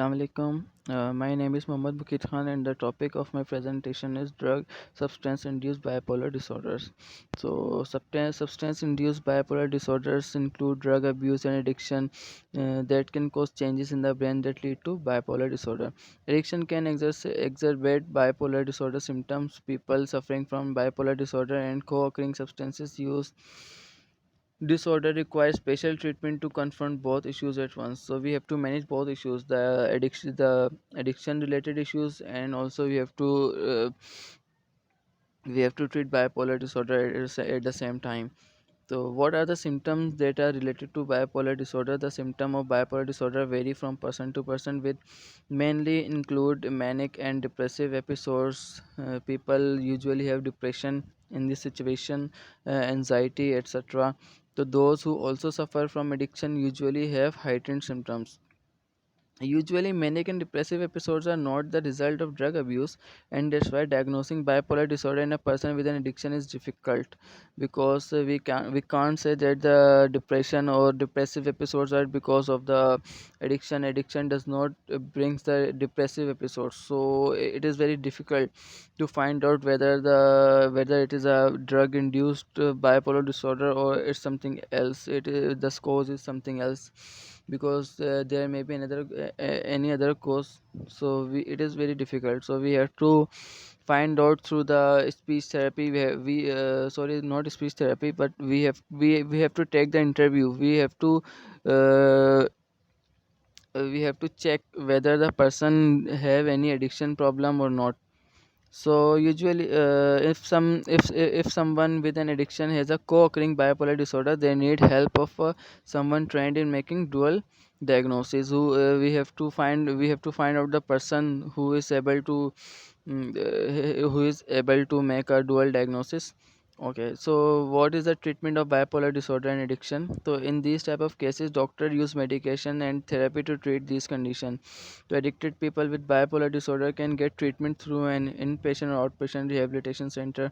Assalamu alaikum. My name is Mohammad Bukit Khan, and the topic of my presentation is drug substance induced bipolar disorders. So, substance induced bipolar disorders include drug abuse and addiction that can cause changes in the brain that lead to bipolar disorder. Addiction can exacerbate bipolar disorder symptoms. People suffering from bipolar disorder and co occurring substances use disorder requires special treatment to confront both issues at once. So we have to manage both issues, the addiction related issues, and also we have to treat bipolar disorder at the same time. So, what are the symptoms that are related to bipolar disorder? The symptom of bipolar disorder vary from person to person, with mainly include manic and depressive episodes. People usually have depression in this situation, anxiety, etc. So, those who also suffer from addiction usually have heightened symptoms. Usually, manic and depressive episodes are not the result of drug abuse, and that's why diagnosing bipolar disorder in a person with an addiction is difficult, because we can't say that the depression or depressive episodes are because of the addiction. Addiction does not brings the depressive episodes, so it is very difficult to find out whether it is a drug induced bipolar disorder or it's something else. The cause is something else, because there may be any other cause. So it is very difficult, so we have to find out through the speech therapy. Sorry, not speech therapy, but we have to take the interview. We have to check whether the person have any addiction problem or not. So usually, if someone with an addiction has a co-occurring bipolar disorder, they need help of someone trained in making dual diagnosis. We have to find out the person who is able to make a dual diagnosis. Okay, so what is the treatment of bipolar disorder and addiction? So in these type of cases, doctor use medication and therapy to treat these condition. So addicted people with bipolar disorder can get treatment through an inpatient or outpatient rehabilitation center.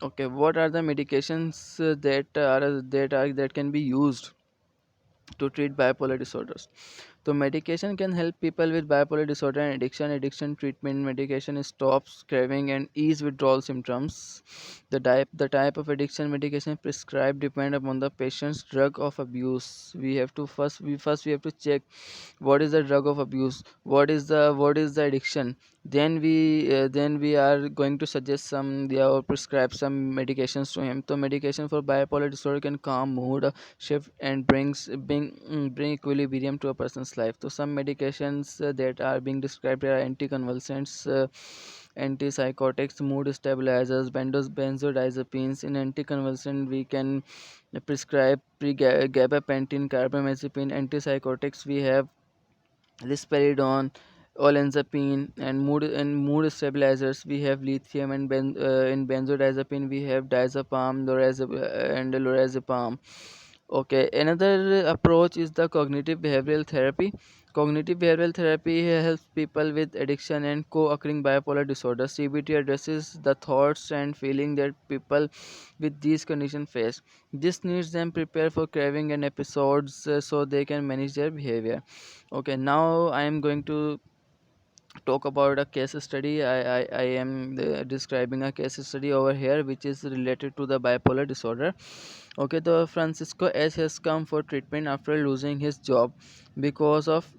Okay, what are the medications that can be used to treat bipolar disorders? So medication can help people with bipolar disorder and addiction. Addiction treatment medication stops craving and ease withdrawal symptoms. The type of addiction medication prescribed depend upon the patient's drug of abuse. We have to check what is the drug of abuse, what is the addiction. Then we are going to suggest some, yeah, or prescribe some medications to him. So medication for bipolar disorder can calm mood, shift, and bring equilibrium to a person's life. So some medications that are being described are anticonvulsants, antipsychotics, mood stabilizers, benzodiazepines. In anticonvulsant, we can prescribe gabapentin, carbamazepine. Antipsychotics, we have risperidone, olanzapine. And mood stabilizers, we have lithium. And in benzodiazepine, we have diazepam, and lorazepam. Okay, another approach is the cognitive behavioral therapy. Cognitive behavioral therapy helps people with addiction and co-occurring bipolar disorder. CBT addresses the thoughts and feeling that people with these conditions face. This needs them prepare for craving and episodes, so they can manage their behavior. Okay, now I am going to talk about a case study. I am describing a case study over here, which is related to the bipolar disorder. Okay, the Francisco S has come for treatment after losing his job because of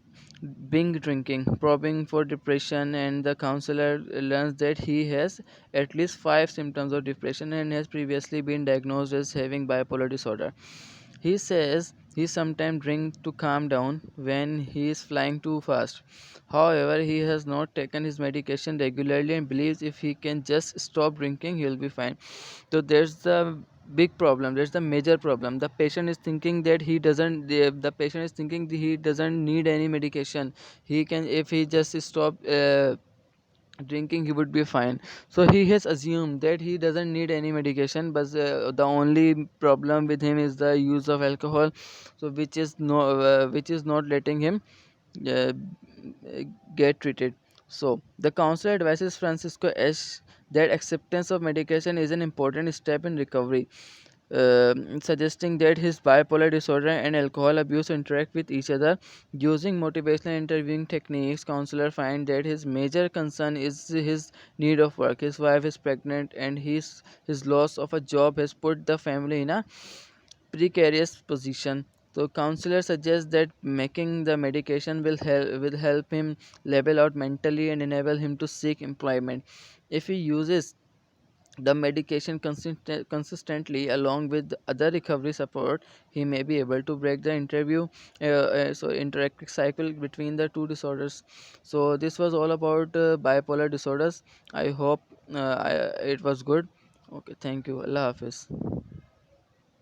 being drinking, probing for depression, and the counselor learns that he has at least 5 symptoms of depression and has previously been diagnosed as having bipolar disorder. He says he sometimes drinks to calm down when he is flying too fast. However, he has not taken his medication regularly and believes if he can just stop drinking, he will be fine. So there's the big problem. There's the major problem. The patient is thinking that the patient is thinking that he doesn't need any medication. He can, if he just stop drinking, he would be fine. So he has assumed that he doesn't need any medication, but the only problem with him is the use of alcohol, so which is not letting him uh, get treated. So the counselor advises Francisco S that acceptance of medication is an important step in recovery. suggesting that his bipolar disorder and alcohol abuse interact with each other. Using motivational interviewing techniques, counselor find that his major concern is his need of work. His wife is pregnant, and his loss of a job has put the family in a precarious position. So counselor suggests that making the medication will help him level out mentally and enable him to seek employment. If he uses the medication consistently along with other recovery support, he may be able to break the interactive cycle between the two disorders. So this was all about bipolar disorders. I hope it was good. Okay, thank you. Allah Hafiz.